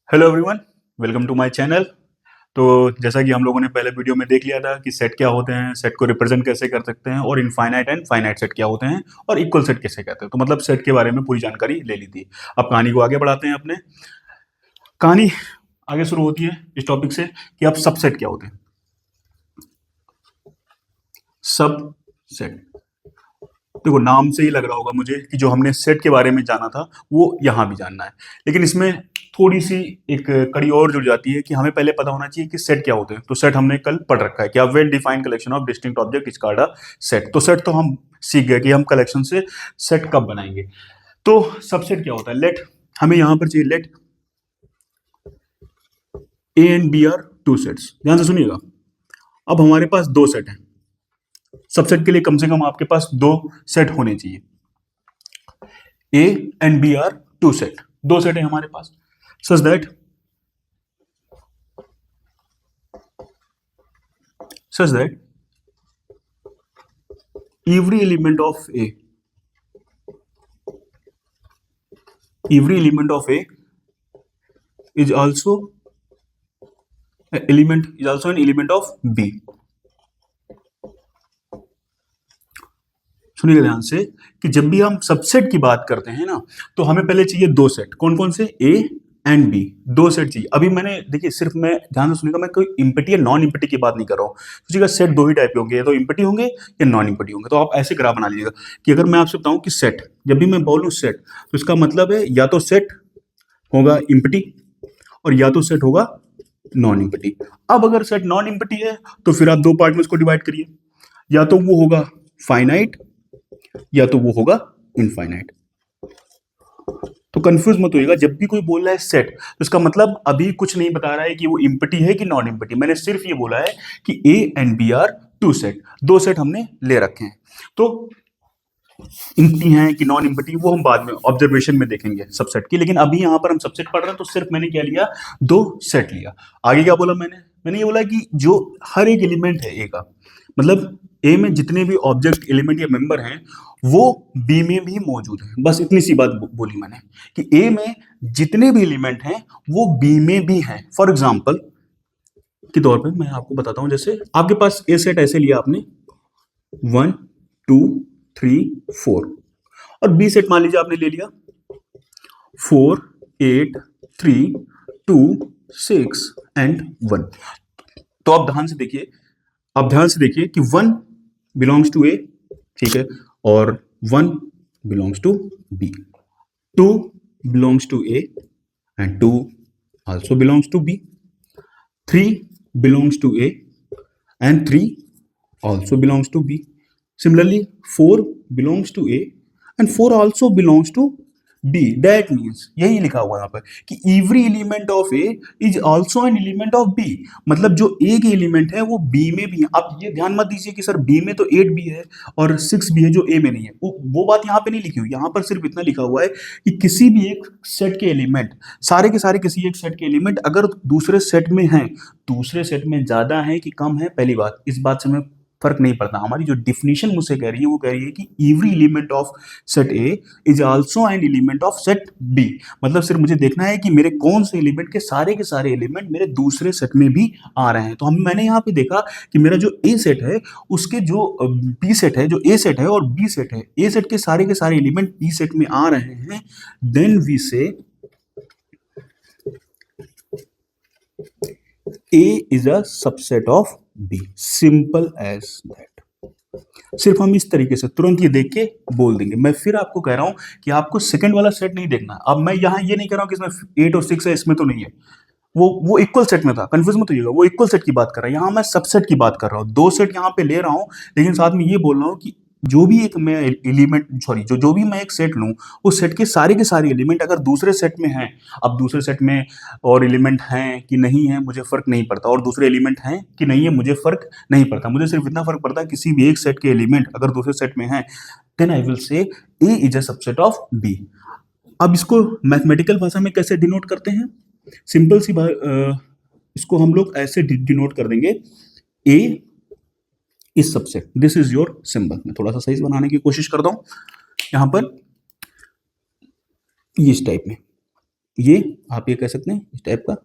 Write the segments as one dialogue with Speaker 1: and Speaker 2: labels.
Speaker 1: Hello everyone, welcome to my channel. तो जैसा कि हम लोगों ने पहले वीडियो में देख लिया था कि सेट क्या होते हैं, सेट को रिप्रेजेंट कैसे कर सकते हैं और इनफाइनाइट एंड फाइनाइट सेट क्या होते हैं और इक्वल सेट कैसे कहते हैं। तो मतलब सेट के बारे में पूरी जानकारी ले ली थी। अब कहानी को आगे बढ़ाते हैं। अपने कहानी आगे शुरू होती है इस टॉपिक से कि अब सबसेट क्या होते हैं। सब सेट, देखो नाम से ही लग रहा होगा मुझे कि जो हमने सेट के बारे में जाना था वो यहाँ भी जानना है, लेकिन इसमें थोड़ी सी एक कड़ी और जुड़ जाती है कि हमें पहले पता होना चाहिए कि सेट क्या होते हैं। तो सेट हमने कल पढ़ रखा है कि well defined collection of distinct object is called a set. तो सेट तो हम सीख गए कि हम कलेक्शन से सेट कब बनाएंगे। तो सबसेट क्या होता है। लेट हमें यहाँ पर चाहिए let A and B are two sets. ध्यान से सुनिएगा। अब हमारे पास दो सेट हैं। सबसेट के लिए कम से कम आपके पास दो सेट होने चाहिए। A and B are two set, दो सेट है हमारे पास। Such that every element of A is also an element of B। सुनिएगा ध्यान से कि जब भी हम सबसेट की बात करते हैं ना, तो हमें पहले चाहिए दो सेट। कौन कौन से? ए एंड बी, दो सेट चाहिए। अभी मैंने देखिए, सिर्फ मैं ध्यान से सुनिएगा, मैं कोई इम्पिटी या नॉन इम्पिटी की बात नहीं कर रहा हूँ। सोचिएगा सेट दो ही टाइप के होंगे, या तो इम्पिटी होंगे या नॉन इम्पिटी होंगे। तो आप ऐसे ग्राफ बना लीजिएगा कि अगर मैं आपसे बताऊं कि सेट, जब भी मैं बोलूं सेट, तो इसका मतलब है या तो सेट होगा इम्पिटी और या तो सेट होगा नॉन इम्पिटी। अब अगर सेट नॉन इम्पिटी है तो फिर आप दो पार्ट में इसको डिवाइड करिए, या तो वो होगा फाइनाइट या तो वो होगा इनफाइनाइट। तो कंफ्यूज मत होइएगा, जब भी कोई बोल रहा है सेट तो इसका मतलब अभी कुछ नहीं बता रहा है कि वो इम्पिटी है कि नॉन इम्पिटी। मैंने सिर्फ ये बोला है कि A and B are two set, दो सेट हमने ले रखे हैं। तो इम्पिटी है कि नॉन इम्पिटी वो हम बाद में ऑब्जर्वेशन में देखेंगे सबसेट की, लेकिन अभी यहाँ पर हम सबसेट पढ़ रहे हैं तो सिर्फ मैंने क्या लिया, दो सेट लिया। आगे क्या बोला मैंने ये बोला कि जो हर एक एलिमेंट है ए का, मतलब ए में जितने भी ऑब्जेक्ट एलिमेंट या मेंबर हैं वो बी में भी मौजूद है। बस इतनी सी बात बोली मैंने कि ए में जितने भी एलिमेंट हैं वो बी में भी हैं। फॉर एग्जाम्पल के तौर पे मैं आपको बताता हूं, जैसे आपके पास ए सेट ऐसे लिया आपने 1 2 3 4, और बी सेट मान लीजिए आपने ले लिया 4 8 3 2 6 एंड 1। तो आप ध्यान से देखिए कि 1 बिलोंग्स टू ए, ठीक है, और 1 belongs to B, 2 belongs to A and 2 also belongs to B, 3 belongs to A and 3 also belongs to B. Similarly, 4 belongs to A and 4 also belongs to B. That means यही लिखा हुआ है यहाँ पर कि every element of A is also an element of B। मतलब जो A के एलिमेंट है वो B में भी है। आप ये ध्यान मत दीजिए कि सर B में तो 8 भी है और 6 भी है जो A में नहीं है। वो बात यहाँ पे नहीं लिखी हुई। यहाँ पर सिर्फ इतना लिखा हुआ है कि किसी भी एक सेट के एलिमेंट, सारे के सारे किसी एक सेट के एलिमेंट अगर दूसरे सेट में हैं, दूसरे सेट में ज्यादा है कि कम है, पहली बात इस बात से हमें फर्क नहीं पड़ता। हमारी जो डिफिनीशन मुझसे कह रही है वो कह रही है कि every element of set A is also an element of set B. मतलब सिर्फ मुझे देखना है कि मेरे कौन से एलिमेंट के सारे एलिमेंट मेरे दूसरे सेट में भी आ रहे हैं। तो मैंने यहाँ पे देखा कि मेरा जो ए सेट है उसके जो बी सेट है, जो ए सेट है और बी सेट है, ए सेट के सारे एलिमेंट बी सेट में आ रहे हैं, देन वी से A is a subset of B, simple as that। सिर्फ हम इस तरीके से तुरंत ये देख के बोल देंगे। मैं फिर आपको कह रहा हूं कि आपको सेकंड वाला सेट नहीं देखना। अब मैं यहां ये नहीं कह रहा हूं कि इसमें 8 और 6 है, इसमें तो नहीं है। वो इक्वल सेट में था, कंफ्यूज मत होइएगा, वो इक्वल सेट की बात कर रहा है। यहां मैं सबसेट की बात कर रहा हूं। दो सेट यहां पे ले रहा हूं, लेकिन साथ में ये बोल रहा हूं कि जो भी एक मैं एलिमेंट जो भी मैं एक सेट लूं, उस सेट के सारे एलिमेंट अगर दूसरे सेट में हैं, अब दूसरे सेट में और एलिमेंट हैं कि नहीं है मुझे फर्क नहीं पड़ता, और दूसरे एलिमेंट हैं कि नहीं है मुझे फर्क नहीं पड़ता। मुझे सिर्फ इतना फर्क पड़ता है किसी भी एक सेट के एलिमेंट अगर दूसरे सेट में हैं, then I will say A is a subset of B. अब इसको मैथमेटिकल भाषा में कैसे डिनोट करते हैं? सिंपल सी बात, इसको हम लोग ऐसे डिनोट कर देंगे, ए इस subset, this is your symbol. मैं थोड़ा सा साइज बनाने की कोशिश करता हूं यहां पर, इस टाइप में, ये आप ये कह सकते हैं इस टाइप का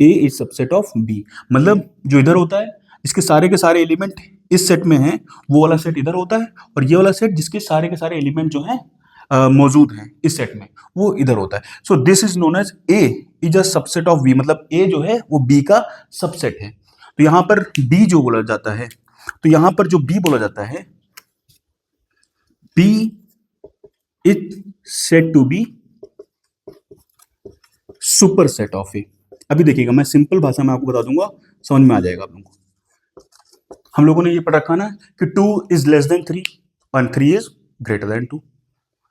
Speaker 1: ए इज सबसेट ऑफ बी, मतलब जो इधर होता है इसके सारे के सारे एलिमेंट इस सेट में हैं, वो वाला सेट इधर होता है, और ये वाला सेट जिसके सारे के सारे एलिमेंट जो हैं मौजूद हैं इस सेट में, वो इधर होता है। So this is known as A is a subset of B, मतलब ए जो है वो बी का सबसेट है। तो यहां पर बी जो बोला जाता है, तो यहां पर जो बी बोला जाता है, B is said to be super set of A. अभी देखिएगा, मैं सिंपल भाषा में आपको बता दूंगा, समझ में आ जाएगा आप लोगों को। हम लोगों ने ये पढ़ रखा ना कि 2 इज लेस देन 3 और 3 इज ग्रेटर देन 2,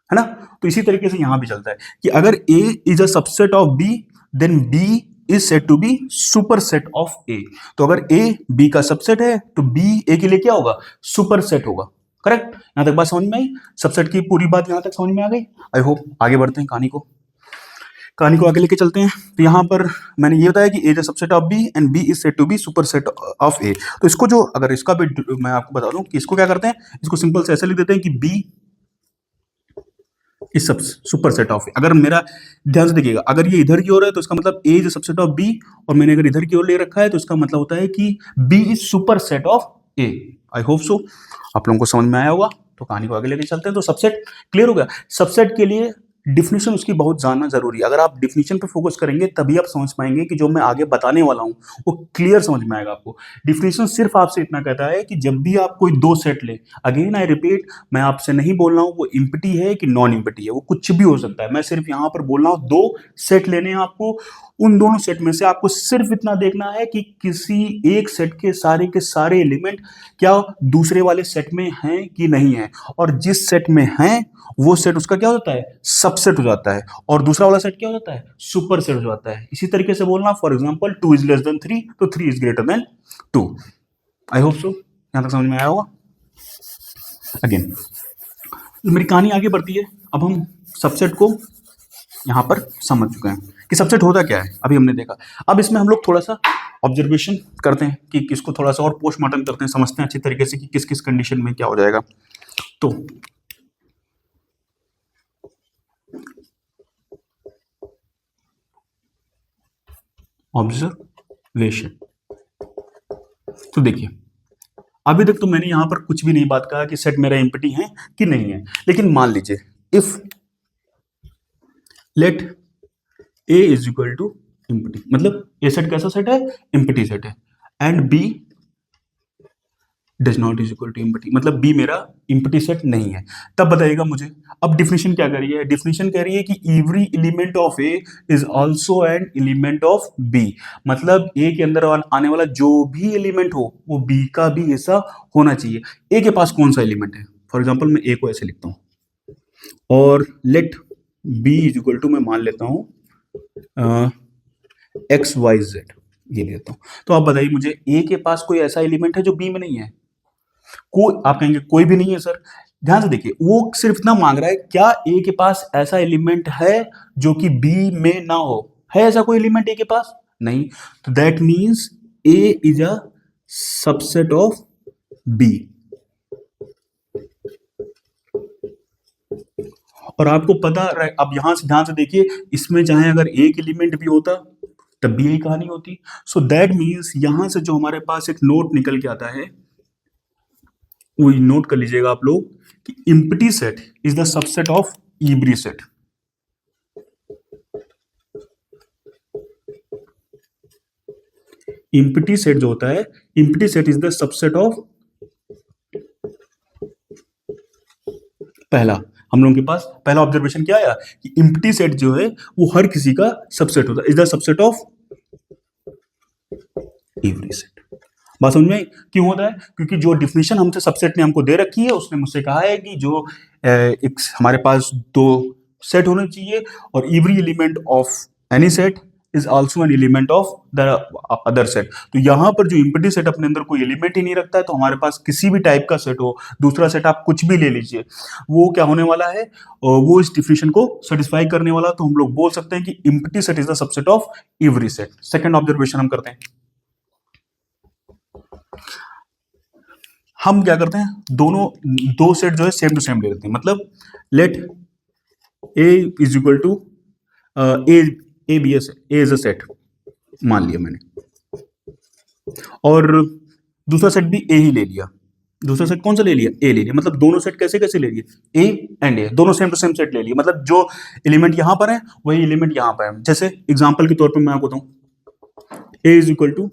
Speaker 1: है ना। तो इसी तरीके से यहां भी चलता है कि अगर A is a subset of B, then B is said to be super set of A। तो अगर A B का सबसेट है तो B A के लिए क्या होगा, सुपर सेट होगा। करेक्ट, यहां तक बात समझ में आई, सबसेट की पूरी बात यहां तक समझ में आ गई। I hope. आगे बढ़ते हैं, कहानी को आगे लेके चलते हैं। तो यहाँ पर मैंने ये बताया कि A is a subset of B and B is said to be super set of A. तो इसको जो, अगर इसका भी मैं आपको बता दूं कि इसको क्या करते हैं, इसको सिंपल से ऐसे लिख देते हैं कि B is super set of A. अगर मेरा, ध्यान से देखिएगा, अगर ये इधर की ओर है तो इसका मतलब A is subset of B, और मैंने अगर इधर की ओर ले रखा है तो इसका मतलब होता है कि B is super set of A. I hope so आप लोगों को समझ में आया होगा। तो कहानी को आगे लेके चलते हैं। तो सबसेट क्लियर हो गया। सबसेट के लिए डिफिनेशन उसकी बहुत जानना जरूरी है। अगर आप डिफिनेशन पे फोकस करेंगे तभी आप समझ पाएंगे कि जो मैं आगे बताने वाला हूं वो क्लियर समझ में आएगा आपको। डिफिनेशन सिर्फ आपसे इतना कहता है कि जब भी आप कोई दो सेट ले, अगेन आई रिपीट, मैं आपसे नहीं बोल रहा हूं वो इम्पिटी है कि नॉन इम्पिटी है, वो कुछ भी हो सकता है। मैं सिर्फ यहां पर बोल रहा हूं दो सेट लेने हैं आपको, उन दोनों सेट में से आपको सिर्फ इतना देखना है कि किसी एक सेट के सारे एलिमेंट क्या दूसरे वाले सेट में हैं कि नहीं है, और जिस सेट में हैं वो सेट उसका क्या हो जाता है, सबसेट हो जाता है, और दूसरा वाला सेट क्या हो जाता है, सुपर सेट हो जाता है। इसी तरीके से बोलना, for example 2 is less than 3 तो 3 is greater than 2। I hope सो यहां तक समझ में आया होगा। अगेन मेरी कहानी आगे बढ़ती है। अब हम सबसेट को यहां पर समझ चुके हैं कि सबसेट होता क्या है, अभी हमने देखा। अब इसमें हम लोग थोड़ा सा ऑब्जर्वेशन करते हैं कि किसको थोड़ा सा और पोस्टमार्टम करते हैं, समझते हैं अच्छी तरीके से कि किस किस कंडीशन में क्या हो जाएगा। तो ऑब्जर्वेशन, तो देखिए अभी तक तो मैंने यहां पर कुछ भी नहीं बात कहा कि सेट मेरा एम्प्टी है कि नहीं है, लेकिन मान लीजिए if let A is equal to empty, मतलब ए सेट कैसा सेट है, एम्प्टी सेट है, and B does not is equal to empty, मतलब बी मेरा एम्प्टी सेट नहीं है, तब बताइएगा मुझे। अब डिफिनेशन क्या कह रही है, डिफिनेशन कह रही है कि every element of A is also an element of B, मतलब ए के अंदर आने वाला जो भी एलिमेंट हो वो बी का भी हिस्सा होना चाहिए। ए के पास कौन सा एलिमेंट है, फॉर एग्जाम्पल मैं ए को ऐसे लिखता हूं, और let B is equal to मैं मान लेता हूं एक्स वाई जेड, ये लेता हूं। तो आप बताइए मुझे ए के पास कोई ऐसा एलिमेंट है जो बी में नहीं है, कोई, आप कहेंगे कोई भी नहीं है सर। ध्यान से देखिए, वो सिर्फ इतना मांग रहा है क्या ए के पास ऐसा एलिमेंट है जो कि बी में ना हो, है ऐसा कोई एलिमेंट ए के पास, नहीं, तो that means A is a subset of B. और आपको पता, अब यहां से ध्यान से देखिए, इसमें चाहे अगर एक एलिमेंट भी होता तब भी यही कहानी होती। सो दैट मींस यहां से जो हमारे पास एक नोट निकल के आता है, वो नोट कर लीजिएगा आप लोग कि empty set is the subset of every set. Empty set जो होता है, empty set is the subset of, पहला हम लोगों के पास पहला ऑब्जर्वेशन क्या आया कि एम्प्टी सेट जो है वो हर किसी का सबसेट होता है, is the subset of every set. बात समझ में क्यों होता है, क्योंकि जो डिफिनेशन हमसे सबसेट ने हमको दे रखी है उसने मुझसे कहा है कि जो एक हमारे पास दो सेट होने चाहिए, और every element of any set is also an element of the other set. तो यहां पर जो एम्प्टी सेट अपने अंदर कोई एलिमेंट ही नहीं रखता है, तो हमारे पास किसी भी टाइप का सेट हो, दूसरा सेट आप कुछ भी ले लीजिए, वो क्या होने वाला है, वो इस डिफिनेशन को सेटिस्फाई करने वाला। तो हम लोग बोल सकते हैं कि empty set is the subset of every set. Second observation हम करते हैं, हम क्या करते हैं, दोनों दो सेट जो है सेम टू सेम ले लेते हैं, मतलब let A is equal to A A B S A is a set मान लिया मैंने, और दूसरा सेट भी ए ही ले लिया। दूसरा सेट कौन सा ले लिया? ए ले लिया। मतलब दोनों सेट कैसे कैसे ले लिए? ए एंड ए, दोनों सेम टू सेम सेट ले लिए। मतलब जो एलिमेंट यहां पर है वही एलिमेंट यहां पर है। जैसे एग्जांपल के तौर पर मैं आपको बताऊं, ए इज इक्वल टू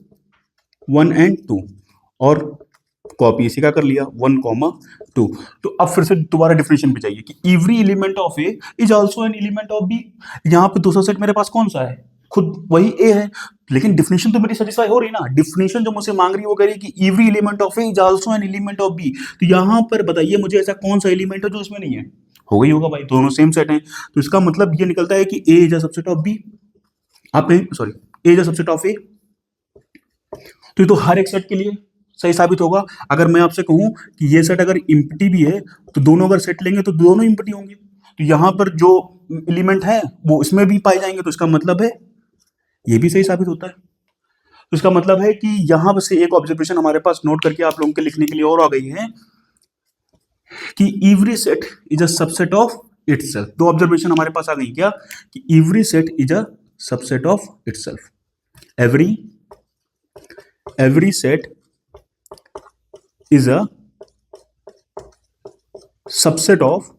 Speaker 1: 1 एंड 2, और कॉपी इसी का कर लिया 1, 2। तो अब फिर से दोबारा डिफिनेशन पे जाइए कि every element of A is also an element of B. यहां पे दूसरा सेट मेरे पास कौन सा है? खुद वही ए है, लेकिन डिफिनेशन तो मेरी सेटिस्फाई हो रही ना। डिफिनेशन जो मुझसे मांग रही है वो कह रही है कि every element of A is also an element of B. तो यहां पर बताइए मुझे ऐसा कौन सा एलिमेंट है जो इसमें नहीं है? हो गई होगा भाई, दोनों सेम सेट हैं। तो इसका मतलब ये निकलता है कि A is a subset of B. आप sorry, A is a subset of A. तो ये तो हर एक सेट के लिए सही साबित होगा। अगर मैं आपसे कहूं कि ये सेट अगर इम्पटी भी है तो दोनों अगर सेट लेंगे तो दोनों इम्पटी होंगे। तो यहां पर जो एलिमेंट है वो इसमें भी पाए जाएंगे, तो इसका मतलब है ये भी सही साबित होता है। तो इसका मतलब है कि यहां से एक ऑब्जर्वेशन हमारे पास नोट करके आप लोगों के लिखने के लिए और आ गई है कि every set is a subset of itself. दो ऑब्जर्वेशन हमारे पास आ गई क्या? कि every set is a subset of itself. every set is a subset of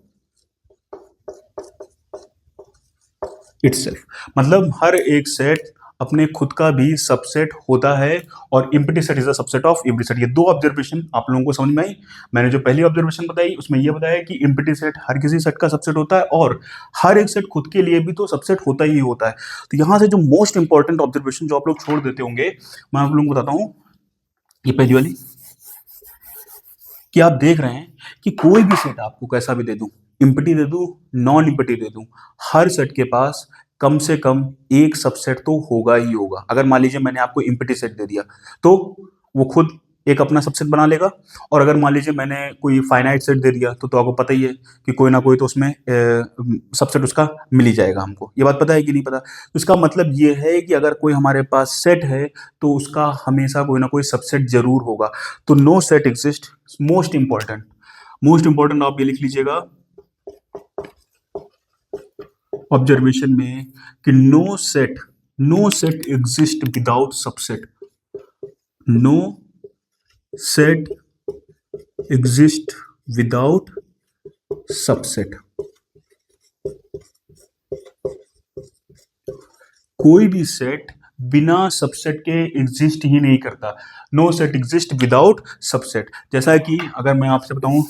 Speaker 1: itself। मतलब हर एक सेट अपने खुद का भी सबसेट होता है, और empty set is a subset of every set. ये दो ऑब्जर्वेशन आप लोगों को समझ में आई। मैंने जो पहली ऑब्जर्वेशन बताई उसमें यह बताया कि एम्प्टी सेट हर किसी सेट का सबसेट होता है, और हर एक सेट खुद के लिए भी तो सबसेट होता ही होता है। तो यहां से जो मोस्ट इंपॉर्टेंट ऑब्जर्वेशन जो आप लोग छोड़ देते होंगे, मैं आप लोगों को बताता हूं। ये पहली वाली कि आप देख रहे हैं कि कोई भी सेट आपको कैसा भी दे दूं, इम्पटी दे दूं, नॉन इम्पटी दे दूं, हर सेट के पास कम से कम एक सबसेट तो होगा ही होगा। अगर मान लीजिए मैंने आपको इम्पटी सेट दे दिया तो वो खुद एक अपना सबसेट बना लेगा, और अगर मान लीजिए मैंने कोई फाइनाइट सेट दे दिया तो आपको पता ही है कि कोई ना कोई तो उसमें सबसेट उसका मिल ही जाएगा। हमको ये बात पता है कि नहीं पता? तो इसका मतलब ये है कि अगर कोई हमारे पास सेट है तो उसका हमेशा कोई ना कोई सबसेट जरूर होगा। तो no set exist, most important आप ये लिख लीजिएगा ऑब्जर्वेशन में कि no set exist without subset. No set exist without subset. कोई भी सेट बिना सबसेट के एग्जिस्ट ही नहीं करता। No set exist without subset. जैसा कि अगर मैं आपसे बताऊं,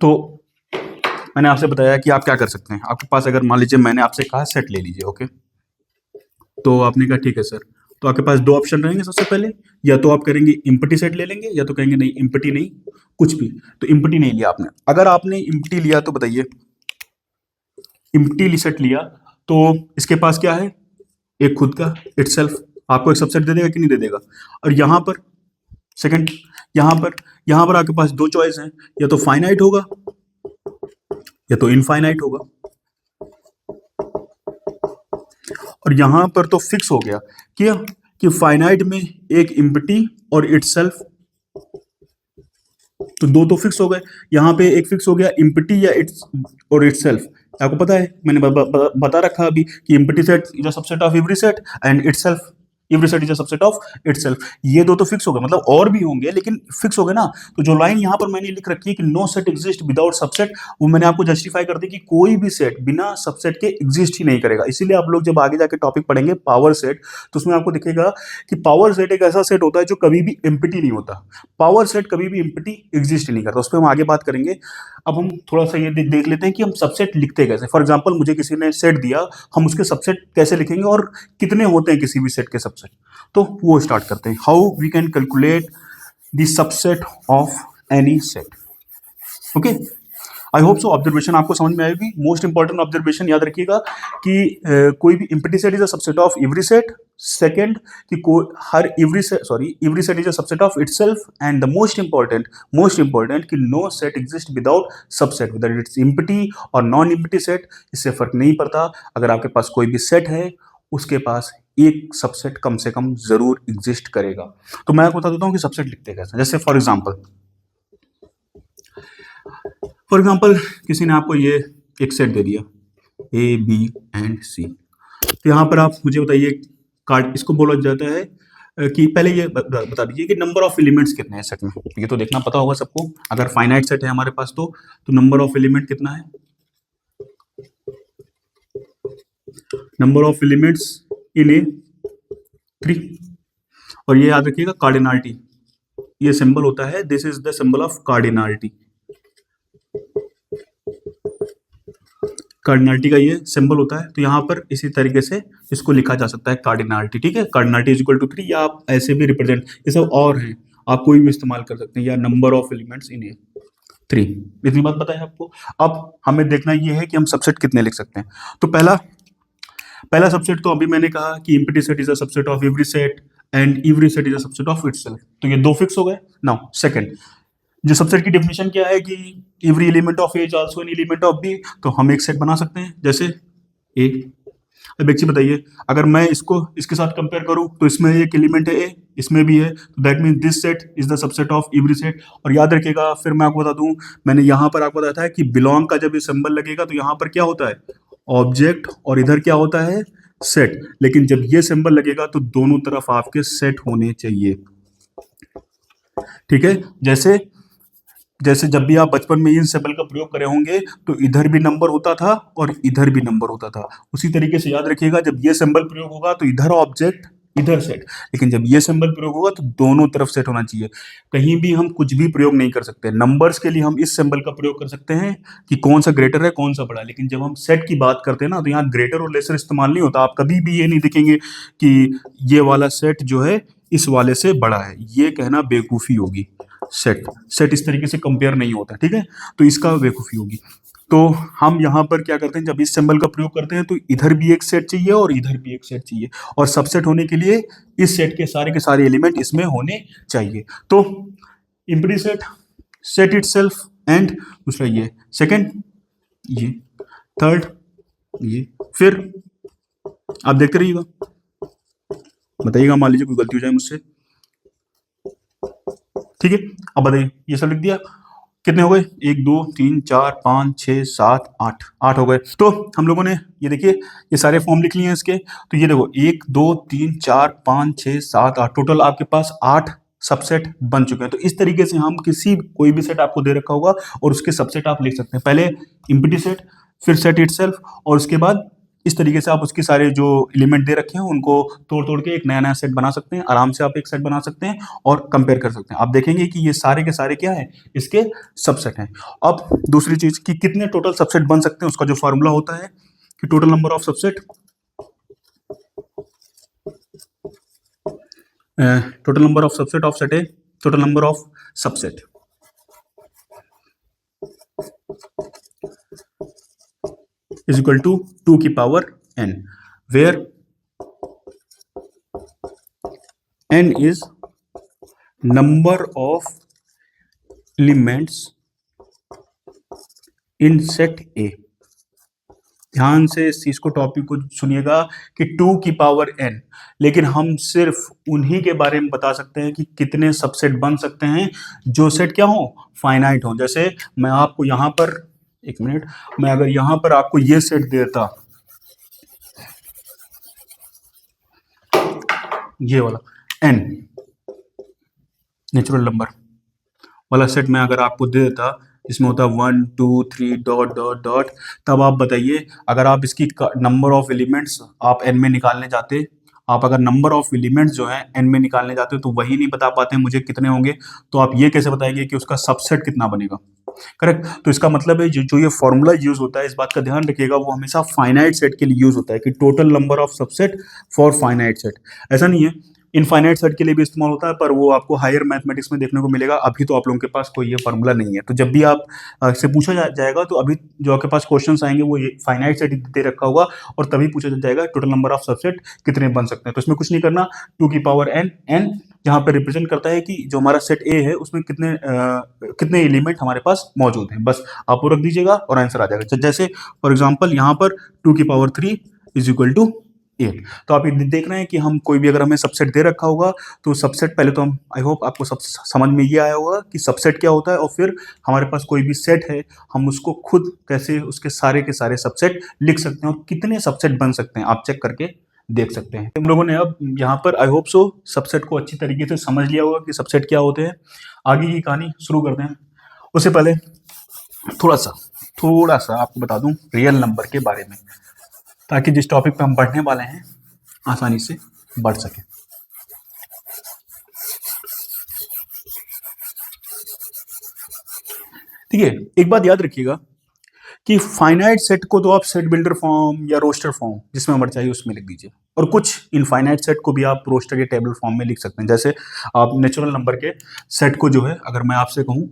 Speaker 1: तो मैंने आपसे बताया कि आप क्या कर सकते हैं। आपके पास अगर मान लीजिए मैंने आपसे कहा सेट ले लीजिए, ओके, तो आपने कहा ठीक है सर। तो आपके पास दो ऑप्शन रहेंगे। सबसे पहले या तो आप करेंगे इम्पटी सेट ले लेंगे, या तो कहेंगे नहीं इम्पटी नहीं, कुछ भी। तो इम्पटी नहीं लिया आपने। अगर आपने इम्पटी लिया तो बताइए, इम्पटी सेट लिया तो इसके पास क्या है? एक खुद का इटसेल्फ। आपको एक सबसेट दे देगा कि नहीं दे देगा? और यहां पर सेकंड, यहां पर आपके पास दो चॉइस हैं, या तो फाइनाइट होगा या तो इनफाइनाइट होगा। और यहां पर तो फिक्स हो गया क्या कि फाइनाइट में एक इम्पटी और इटसेल्फ, तो दो तो फिक्स हो गए। यहां पे एक फिक्स हो गया इम्पटी या इट्स और इटसेल्फ। आपको पता है मैंने बता रखा अभी कि empty set is a subset of every set and itself every set is a subset of itself. ये दो तो फिक्स हो गए, मतलब और भी होंगे लेकिन फिक्स हो गए ना। तो जो लाइन यहां पर मैंने लिख रखी है कि no set exist without subset, वो मैंने आपको जस्टिफाई कर दी कि कोई भी सेट बिना सबसेट के एग्जिस्ट ही नहीं करेगा। इसीलिए आप लोग जब आगे जाके टॉपिक पढ़ेंगे पावर सेट, तो उसमें आपको दिखेगा कि पावर सेट एक ऐसा सेट होता है जो कभी भी एम्प्टी नहीं होता। पावर सेट कभी भी एम्प्टी एग्जिस्ट नहीं करता। उस पर हम आगे बात करेंगे। अब हम थोड़ा सा ये देख लेते हैं कि हम सबसेट लिखते कैसे। फॉर एग्जांपल मुझे किसी ने सेट दिया, हम उसके सबसेट कैसे लिखेंगे और कितने होते हैं किसी भी सेट के सबसेट, तो वो स्टार्ट करते हैं। How we can calculate the subset of any set. Okay, I hope so observation आपको समझ में आएगी। मोस्ट इंपॉर्टेंट ऑब्जर्वेशन याद रखिएगा कि कोई भी empty set is a subset of every set. Second कि every set is a subset of itself. And the most important कि no set exist without subset, whether it's empty और non empty set, इससे फर्क नहीं पड़ता। अगर आपके पास कोई भी सेट है उसके पास एक सबसेट कम से कम जरूर एग्जिस्ट करेगा। तो मैं आपको बता देता हूँ कि सबसेट लिखते कैसे। जैसे फॉर एग्जांपल फॉर एग्जाम्पल किसी ने आपको ये एक सेट दे दिया ए बी एंड सी, तो यहाँ पर आप मुझे बताइए कार्ड इसको बोला जाता है कि पहले ये बता दीजिए कि नंबर ऑफ एलिमेंट्स कितने हैं सेट में। ये तो देखना पता होगा सबको, अगर फाइनाइट सेट है हमारे पास तो नंबर ऑफ एलिमेंट कितना है, नंबर ऑफ एलिमेंट्स इन ए 3। और ये याद रखिएगा कार्डिनलिटी, ये सिंबल होता है, this is the symbol of cardinality. Cardinality का ये सिंबल होता है, तो यहाँ पर इसी तरीके से इसको लिखा जा सकता है कार्डिनलिटी, ठीक है। कार्डिनलिटी इज इक्वल टू 3, या आप ऐसे भी रिप्रेजेंट, ये सब और हैं, आप कोई भी इस्तेमाल कर सकते हैं, या नंबर ऑफ एलिमेंट्स इन ए 3। इतनी बात पता है आपको। अब हमें देखना ये है कि हम सबसेट कितने लिख सकते हैं। तो पहला सबसेट तो अभी मैंने कहा कि empty set is a subset of every set and every set is a subset of itself, तो ये दो फिक्स हो गए। नाउ सेकंड, जो सबसेट की डेफिनेशन क्या है कि every element of A is also an element of B, तो हम एक सेट बना सकते हैं जैसे ए। अब एक चीज बताइए, अगर मैं इसको इसके साथ कंपेयर करूं तो इसमें एक एलिमेंट है ए, इसमें भी है, तो that mean this set is the subset of every set. और याद रखिएगा, फिर मैं आपको बता दूं, मैंने यहां पर आपको बताया था कि बिलोंग का जब ये सिंबल लगेगा तो यहां पर क्या होता है, ऑब्जेक्ट, और इधर क्या होता है, सेट। लेकिन जब ये सिंबल लगेगा तो दोनों तरफ आपके सेट होने चाहिए, ठीक है। जैसे जब भी आप बचपन में इन सिंबल का प्रयोग करे होंगे तो इधर भी नंबर होता था और इधर भी नंबर होता था, उसी तरीके से याद रखिएगा, जब ये सिंबल प्रयोग होगा तो इधर ऑब्जेक्ट इधर सेट, लेकिन जब ये सिंबल प्रयोग होगा तो दोनों तरफ सेट होना चाहिए। कहीं भी हम कुछ भी प्रयोग नहीं कर सकते। नंबर्स के लिए हम इस सिंबल का प्रयोग कर सकते हैं कि कौन सा ग्रेटर है कौन सा बड़ा है, लेकिन जब हम सेट की बात करते हैं ना, तो यहाँ ग्रेटर और लेसर इस्तेमाल नहीं होता। आप कभी भी ये नहीं देखेंगे कि ये वाला सेट जो है इस वाले से बड़ा है, ये कहना बेवकूफ़ी होगी। सेट इस तरीके से कंपेयर नहीं होता, ठीक है, तो इसका बेवकूफ़ी होगी। तो हम यहाँ पर क्या करते हैं, जब इस सिंबल का प्रयोग करते हैं तो इधर भी एक सेट चाहिए और इधर भी एक सेट चाहिए, और सबसेट होने के लिए इस सेट के सारे एलिमेंट इसमें होने चाहिए। तो empty set, set itself, and दूसरा ये, सेकंड ये, थर्ड ये, फिर आप देखते रहिएगा, बताइएगा, मान लीजिए कोई गलती हो जाए मुझसे, ठीक है। अब बताइए, ये सब लिख दिया, कितने हो गए, 1 2 3 4 5 6 7 8, 8 हो गए। तो हम लोगों ने ये देखिए ये सारे फॉर्म लिख लिए हैं इसके, तो ये देखो 1 2 3 4 5 6 7 8, टोटल आपके पास 8 सबसेट बन चुके हैं। तो इस तरीके से हम कोई भी सेट आपको दे रखा होगा और उसके सबसेट आप लिख सकते हैं, पहले एम्प्टी सेट, फिर सेट इटसेल्फ, और उसके बाद इस तरीके से आप उसके सारे जो एलिमेंट दे रखे हैं उनको तोड़ तोड़ के एक नया सेट बना सकते हैं। आराम से आप एक सेट बना सकते हैं और कंपेयर कर सकते हैं। आप देखेंगे कि ये सारे के सारे क्या है, इसके सबसेट हैं। अब दूसरी चीज कि कितने टोटल सबसेट बन सकते हैं, उसका जो फॉर्मूला होता है कि total number of subset, total number of subset of set A, total number of subset is equal to 2 की power n, where n is number of elements in set A। ध्यान से इस चीज को, टॉपिक को सुनिएगा कि 2 की पावर n, लेकिन हम सिर्फ उन्हीं के बारे में बता सकते हैं कि कितने सबसेट बन सकते हैं जो सेट क्या हो, फाइनाइट हो। जैसे मैं आपको यहां पर, एक मिनट, मैं अगर यहां पर आपको ये सेट देता, ये वाला n नेचुरल नंबर वाला सेट मैं अगर आपको दे देता, इसमें होता 1 2 3 डॉट डॉट डॉट, तब आप बताइए, अगर आप इसकी नंबर ऑफ एलिमेंट्स आप n में निकालने जाते, आप अगर नंबर ऑफ एलिमेंट्स जो है n में निकालने जाते हो तो वही नहीं बता पाते मुझे कितने होंगे, तो आप ये कैसे बताएंगे कि उसका सबसेट कितना बनेगा, करेक्ट। तो इसका मतलब है जो ये फॉर्मूला यूज होता है, इस बात का ध्यान रखिएगा, वो हमेशा फाइनाइट सेट के लिए यूज होता है कि total number of subset for finite set. ऐसा नहीं है, इनफाइनाइट सेट के लिए भी इस्तेमाल होता है, पर वो आपको हायर मैथमेटिक्स में देखने को मिलेगा। अभी तो आप लोगों के पास कोई ये फार्मूला नहीं है, तो जब भी आप से पूछा जाएगा तो अभी जो आपके पास क्वेश्चंस आएंगे वो ये फाइनाइट सेट दे रखा होगा, और तभी पूछा जाएगा टोटल नंबर ऑफ सबसेट कितने बन सकते हैं। तो इसमें कुछ नहीं करना, 2 की पावर n जहाँ पे रिप्रेजेंट करता है कि जो हमारा सेट ए है उसमें कितने एलिमेंट हमारे पास मौजूद हैं, बस आप वो रख दीजिएगा और आंसर आ जाएगा। जैसे फॉर एग्जाम्पल यहाँ पर 2 की पावर 3 इज इक्वल टू 8। तो आप ये देख रहे हैं कि हम कोई भी अगर हमें सबसेट दे रखा होगा तो सबसेट पहले तो हम आई होप आपको सब समझ में ये आया होगा कि सबसेट क्या होता है, और फिर हमारे पास कोई भी सेट है हम उसको खुद कैसे उसके सारे के सारे सबसेट लिख सकते हैं और कितने सबसेट बन सकते हैं आप चेक करके देख सकते हैं। हम लोगों ने अब यहाँ पर आई होप सो सबसेट को अच्छी तरीके से समझ लिया होगा कि सबसेट क्या होते हैं। आगे की कहानी शुरू करते हैं। उससे पहले थोड़ा सा आपको बता दूं रियल नंबर के बारे में, ताकि जिस टॉपिक पे हम बढ़ने वाले हैं आसानी से बढ़ सके। ठीक है, एक बात याद रखिएगा कि फाइनाइट सेट को तो आप सेट बिल्डर फॉर्म या रोस्टर फॉर्म जिसमें नंबर चाहिए उसमें लिख दीजिए, और कुछ इनफाइनाइट सेट को भी आप रोस्टर या टेबल फॉर्म में लिख सकते हैं। जैसे आप नेचुरल नंबर के सेट को जो है अगर मैं आपसे कहूं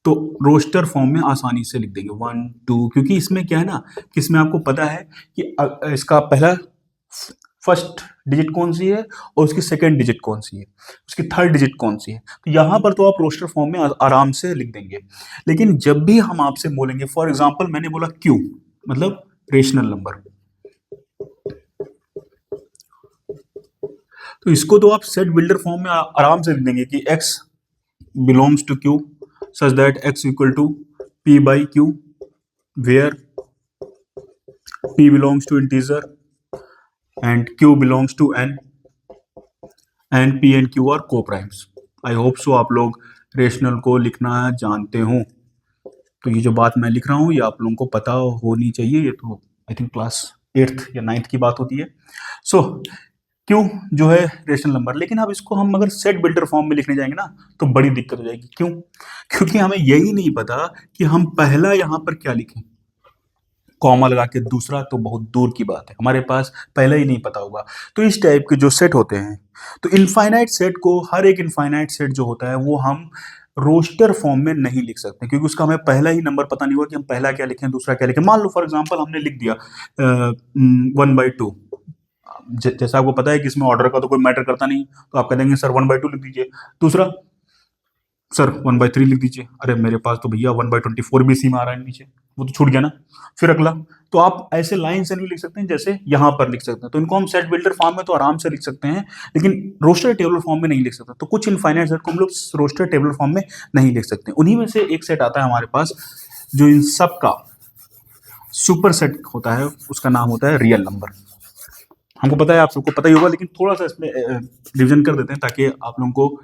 Speaker 1: तो रोस्टर फॉर्म में आसानी से लिख देंगे 1 2, क्योंकि इसमें क्या है ना कि इसमें आपको पता है कि इसका पहला फर्स्ट डिजिट कौन सी है और उसकी सेकंड डिजिट कौन सी है, उसकी थर्ड डिजिट कौन सी है। तो यहाँ पर तो आप रोस्टर फॉर्म में आराम से लिख देंगे। लेकिन जब भी हम आपसे बोलेंगे, फॉर एग्जांपल मैंने बोला क्यू मतलब रेशनल नंबर, तो इसको तो आप सेट बिल्डर फॉर्म में आराम से लिख देंगे कि x belongs to q such that x equal to p by q where p belongs to integer and q belongs to n and p and q are co-primes। I hope so आप लोग rational को लिखना जानते हो। तो ये जो बात मैं लिख रहा हूँ ये आप लोगों को पता होनी चाहिए, ये तो आई थिंक क्लास 8th या 9th की बात होती है। सो क्यों जो है रेशनल नंबर, लेकिन अब इसको हम अगर सेट बिल्डर फॉर्म में लिखने जाएंगे ना तो बड़ी दिक्कत हो जाएगी। क्यों? क्योंकि हमें यही नहीं पता कि हम पहला यहाँ पर क्या लिखें, कॉमा लगा के दूसरा तो बहुत दूर की बात है, हमारे पास पहले ही नहीं पता होगा। तो इस टाइप के जो सेट होते हैं, तो इनफाइनाइट सेट को, हर एक इनफाइनाइट सेट जो होता है वो हम रोस्टर फॉर्म में नहीं लिख सकते, क्योंकि उसका हमें पहला ही नंबर पता नहीं होगा कि हम पहला क्या लिखें दूसरा क्या लिखें। मान लो फॉर एग्जांपल हमने लिख दिया 1/2, जैसा आपको पता है कि इसमें ऑर्डर का तो कोई मैटर करता नहीं, तो आप कह देंगे सर 1/2 लिख दीजिए। दूसरा सर 1/3 लिख दीजिए। अरे मेरे पास तो भैया 1/24 भी सी में आ रहा है नीचे, वो तो छूट गया ना। फिर अगला, तो आप ऐसे लाइन से नहीं लिख सकते हैं जैसे यहाँ पर लिख सकते हैं। तो इनको हम सेट बिल्डर फॉर्म में तो आराम से लिख सकते हैं, लेकिन रोस्टर टेबल फॉर्म में नहीं लिख सकते। तो कुछ इनफाइनाइट सेट को हम लोग रोस्टर टेबल फॉर्म में नहीं लिख सकते। उन्हीं में से एक सेट आता है हमारे पास जो इन सब का सुपर सेट होता है, उसका नाम होता है रियल नंबर। हमको पता है, आप सबको पता ही होगा, लेकिन थोड़ा सा इसमें रिविजन कर देते हैं ताकि आप लोगों को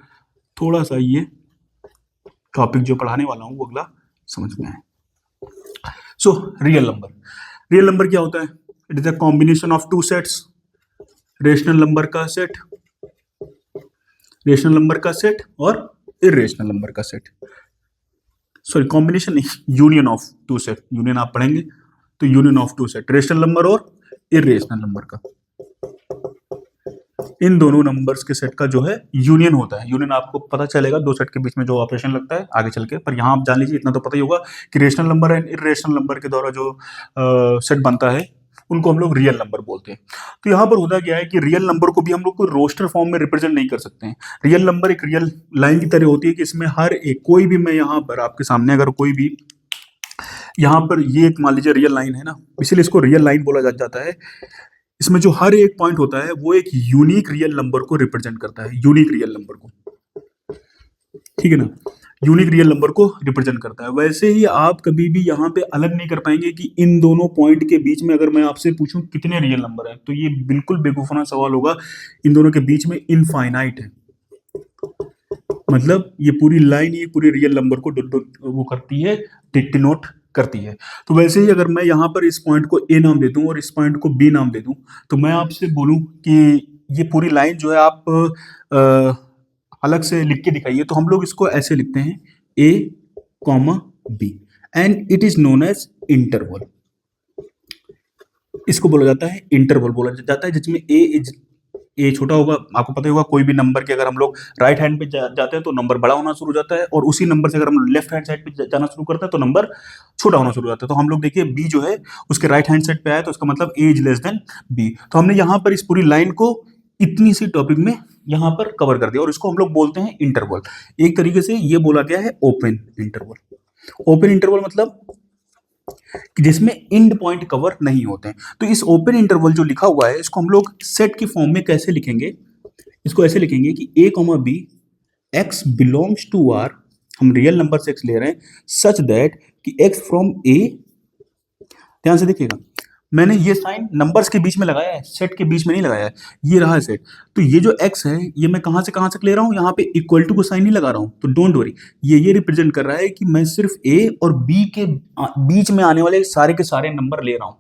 Speaker 1: थोड़ा सा ये टॉपिक जो पढ़ाने वाला हूँ वो अगला समझ में आए। सो रियल नंबर क्या होता है? It is a combination of two sets, rational number का सेट और इरेशनल नंबर का सेट। सॉरी कॉम्बिनेशन नहीं, union of two set, union आप पढ़ेंगे तो union of two set, rational number और इरेशनल नंबर का, इन दोनों नंबर्स के सेट का जो है यूनियन होता है। यूनियन आपको पता चलेगा दो सेट के बीच में जो ऑपरेशन लगता है आगे चल के, पर यहाँ आप जान लीजिए इतना तो पता ही होगा कि rational number and irrational number के द्वारा जो सेट बनता है उनको हम लोग रियल नंबर बोलते हैं। तो यहाँ पर होता क्या है कि रियल नंबर को भी हम लोग कोई रोस्टर फॉर्म में रिप्रेजेंट नहीं कर सकते हैं। रियल नंबर एक रियल लाइन की तरह होती है कि इसमें हर एक, कोई भी, मैं यहाँ पर आपके सामने अगर कोई भी, यहाँ पर ये एक मान लीजिए रियल लाइन है ना, इसीलिए इसको रियल लाइन बोला जाता है। इसमें जो हर एक पॉइंट होता है वो एक यूनिक रियल नंबर को रिप्रेजेंट करता है, यूनिक रियल नंबर को, ठीक है ना, यूनिक रियल नंबर को रिप्रेजेंट करता है। वैसे ही आप कभी भी यहाँ पे अलग नहीं कर पाएंगे कि इन दोनों पॉइंट के बीच में अगर मैं आपसे पूछूं कितने रियल नंबर है, तो ये बिल्कुल बेवकूफाना सवाल होगा। इन दोनों के बीच में इनफाइनाइट है, मतलब ये पूरी लाइन ये पूरी रियल नंबर को वो करती है, डिनोट करती है। तो वैसे ही अगर मैं यहाँ पर इस पॉइंट को ए नाम दे दूं और इस पॉइंट को बी नाम दे दूं, तो मैं आपसे बोलूं कि ये पूरी लाइन जो है आप अलग से लिख के दिखाइए, तो हम लोग इसको ऐसे लिखते हैं A comma B and it is known as interval. इसको बोला जाता है इंटरवल, बोला जाता है जिसमें ए छोटा होगा। आपको पता होगा कोई भी नंबर के अगर हम लोग राइट हैंड पे जाते हैं तो नंबर बड़ा होना शुरू हो जाता है, और उसी नंबर से अगर हम लेफ्ट हैंड साइड पे जाना शुरू करते हैं तो नंबर छोटा होना शुरू हो जाता है। तो हम लोग देखिए बी जो है उसके राइट हैंड साइड पे आया तो उसका मतलब A is less than B. तो हमने यहाँ पर इस पूरी लाइन को इतनी सी टॉपिक में यहाँ पर कवर कर दिया, और इसको हम लोग बोलते हैं इंटरवल। एक तरीके से ये बोला गया है ओपन इंटरवल। ओपन इंटरवल मतलब कि जिसमें एंड पॉइंट कवर नहीं होते हैं। तो इस ओपन इंटरवल जो लिखा हुआ है इसको हम लोग सेट की फॉर्म में कैसे लिखेंगे, इसको ऐसे लिखेंगे कि a comma B x belongs to r, हम रियल नंबर से x ले रहे हैं, सच दैट कि x फ्रॉम a, ध्यान से देखिएगा मैंने ये साइन नंबर्स के बीच में लगाया है, सेट के बीच में नहीं लगाया है, ये रहा सेट। तो ये जो x है ये मैं कहां से कहां तक ले रहा हूं, यहाँ पे इक्वल टू को साइन नहीं लगा रहा हूं, तो डोंट वरी, ये रिप्रेजेंट कर रहा है कि मैं सिर्फ a और b के बीच में आने वाले सारे के सारे नंबर ले रहा हूं।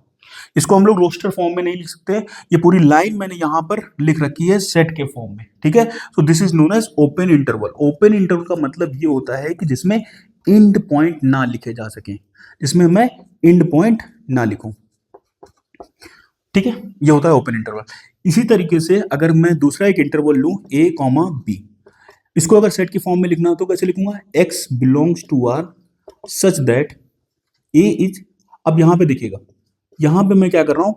Speaker 1: इसको हम लोग रोस्टर फॉर्म में नहीं लिख सकते, ये पूरी लाइन मैंने यहाँ पर लिख रखी है सेट के फॉर्म में, ठीक है। So this is known as open interval. Open interval का मतलब ये होता है कि जिसमें एंड पॉइंट ना लिखे जा सके, जिसमें मैं एंड पॉइंट ना लिखूं, ठीक है, ये होता है ओपन इंटरवल। इसी तरीके से अगर मैं दूसरा एक इंटरवल लूं a कॉमा b, इसको अगर सेट की फॉर्म में लिखना हो तो कैसे लिखूंगा, x belongs to r such that a is, अब यहां पे देखिएगा, यहां पे मैं क्या कर रहा हूं,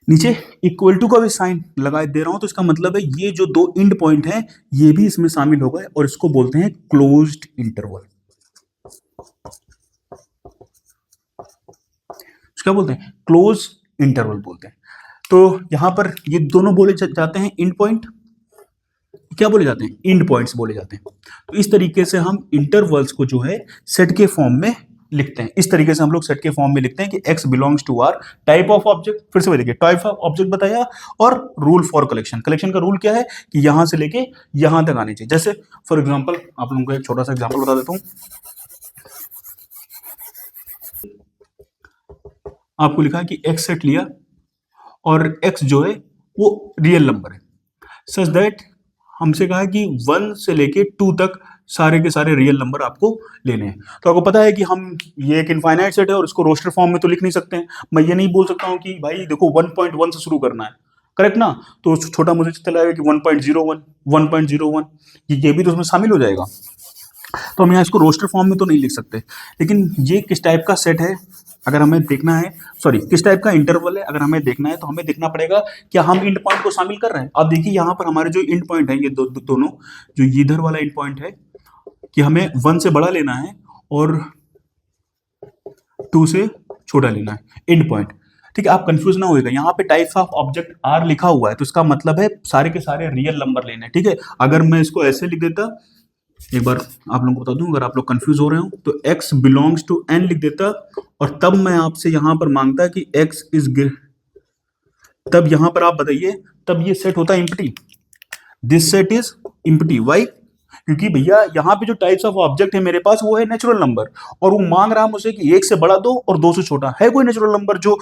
Speaker 1: नीचे इक्वल टू का भी साइन लगा दे रहा हूं, तो इसका मतलब है ये जो दो एंड पॉइंट हैं ये भी इसमें शामिल हो गए और इसको बोलते हैं क्लोज्ड इंटरवल। क्या बोलते हैं, क्लोज इंटरवल बोलते हैं। तो यहां पर ये दोनों बोले जाते हैं एंड पॉइंट, क्या बोले जाते हैं, एंड पॉइंट्स बोले जाते हैं। तो इस तरीके से हम इंटरवल्स को जो है सेट के फॉर्म में लिखते हैं। इस तरीके से हम लोग सेट के फॉर्म में लिखते हैं कि x belongs to r, type of object, फिर से देखिए टाइप ऑफ ऑब्जेक्ट बताया, और रूल फॉर कलेक्शन। कलेक्शन का रूल क्या है कि यहां से लेके यहां तक आने चाहिए। जैसे फॉर एग्जांपल आप लोगों को एक छोटा सा एग्जांपल बता देता हूं, आपको लिखा है कि x सेट लिया और x जो है वो रियल नंबर है, सच दैट हमसे कहा है कि 1 से लेके 2 तक सारे के सारे रियल नंबर आपको लेने हैं। तो आपको पता है कि हम ये एक इनफाइनाइट सेट है और इसको रोस्टर फॉर्म में तो लिख नहीं सकते हैं। मैं ये नहीं बोल सकता हूँ कि भाई देखो 1.1 से शुरू करना है, करेक्ट ना, तो छोटा मुझे चला जाएगा कि 1.01 1.01, ये भी तो उसमें शामिल हो जाएगा। तो हम यहाँ इसको रोस्टर फॉर्म में तो नहीं लिख सकते। लेकिन ये किस टाइप का सेट है अगर हमें देखना है, सॉरी किस टाइप का इंटरवल है अगर हमें देखना है, तो हमें देखना पड़ेगा क्या हम एंड पॉइंट को शामिल कर रहे हैं। अब देखिए यहाँ पर हमारे जो एंड पॉइंट है ये दोनों, जो इधर वाला एंड पॉइंट है कि हमें 1 से बड़ा लेना है और 2 से छोटा लेना है एंड पॉइंट, ठीक है। आप कंफ्यूज ना होइएगा, यहाँ पे टाइप्स ऑफ ऑब्जेक्ट आर लिखा हुआ है तो इसका मतलब है सारे के सारे रियल नंबर लेने हैं, ठीक है। अगर मैं इसको ऐसे लिख देता, एक बार आप लोगों को बता दूं अगर आप लोग कंफ्यूज हो रहे हो, तो x बिलोंग्स टू n लिख देता और तब मैं आपसे यहां पर मांगता कि x इज, तब यहां पर आप बताइए, तब ये सेट होता है empty, this set is empty. Why, क्योंकि भैया यहाँ पे जो टाइप्स ऑफ ऑब्जेक्ट है मेरे पास वो है नेचुरल नंबर, और वो मांग रहा है मुझे कि 1 से बड़ा दो और 2 से छोटा। है कोई नेचुरल नंबर जो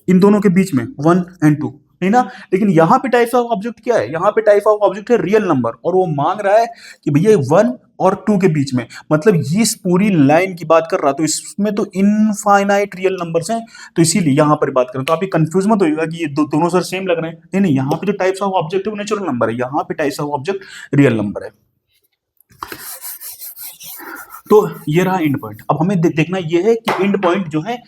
Speaker 1: इन दोनों के बीच में 1 and 2, नहीं ना। लेकिन यहाँ पे टाइप्स ऑफ ऑब्जेक्ट क्या है, यहाँ पे टाइप ऑफ ऑब्जेक्ट है रियल नंबर, और वो मांग रहा है कि भैया 1 और 2 के बीच में, मतलब ये इस पूरी लाइन की बात कर रहा, तो इसमें तो इनफाइनाइट रियल नंबर्स हैं, तो इसीलिए यहाँ पर बात करें। तो आप ये कंफ्यूज मत होइएगा कि ये दोनों सर सेम लग रहे हैं, नहीं नहीं, यहाँ पे जो टाइप्स ऑफ ऑब्जेक्ट है वो नेचुरल नंबर है, यहाँ पे types of object real number है। तो ये रहा एंड पॉइंट। अब हमें देखना ये है कि एंड पॉइंट जो है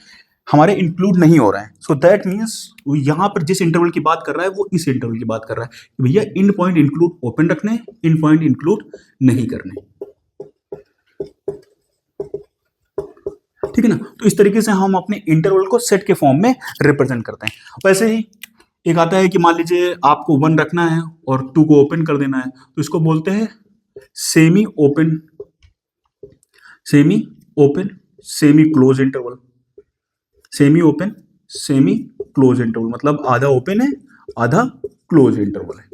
Speaker 1: हमारे इंक्लूड नहीं हो रहा है, सो दैट मीन्स यहाँ पर जिस इंटरवल की बात कर रहा है वो इस इंटरवल की बात कर रहा है, भैया एंड पॉइंट इंक्लूड ओपन रखने, एंड पॉइंट इंक्लूड नहीं करने, ठीक है ना। तो इस तरीके से हम अपने इंटरवल को सेट के फॉर्म में रिप्रेजेंट करते हैं। वैसे ही एक आता है कि मान लीजिए आपको 1 रखना है और 2 को ओपन कर देना है, तो इसको बोलते हैं semi open, semi open semi close interval. Semi open semi close interval मतलब आधा ओपन है आधा क्लोज इंटरवल है।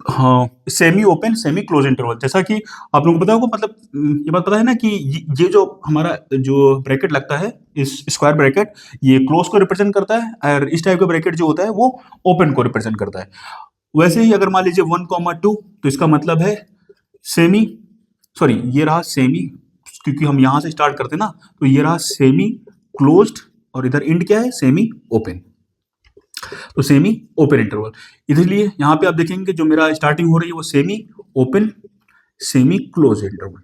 Speaker 1: हाँ, semi open semi close interval, जैसा कि आप लोगों को पता होगा, मतलब ये बात पता है ना कि ये जो हमारा जो ब्रैकेट लगता है, इस स्क्वायर ब्रैकेट, ये क्लोज को रिप्रेजेंट करता है, और इस टाइप का ब्रैकेट जो होता है वो ओपन को रिप्रेजेंट करता है। वैसे ही अगर मान लीजिए 1,2 तो इसका मतलब है सेमी, सॉरी ये रहा सेमी, क्योंकि हम यहां से स्टार्ट करते ना, तो ये रहा सेमी क्लोज्ड, और इधर एंड क्या है, सेमी ओपन, तो सेमी ओपन इंटरवल। इसलिए यहां पे आप देखेंगे जो मेरा स्टार्टिंग हो रही है वो semi open semi close interval.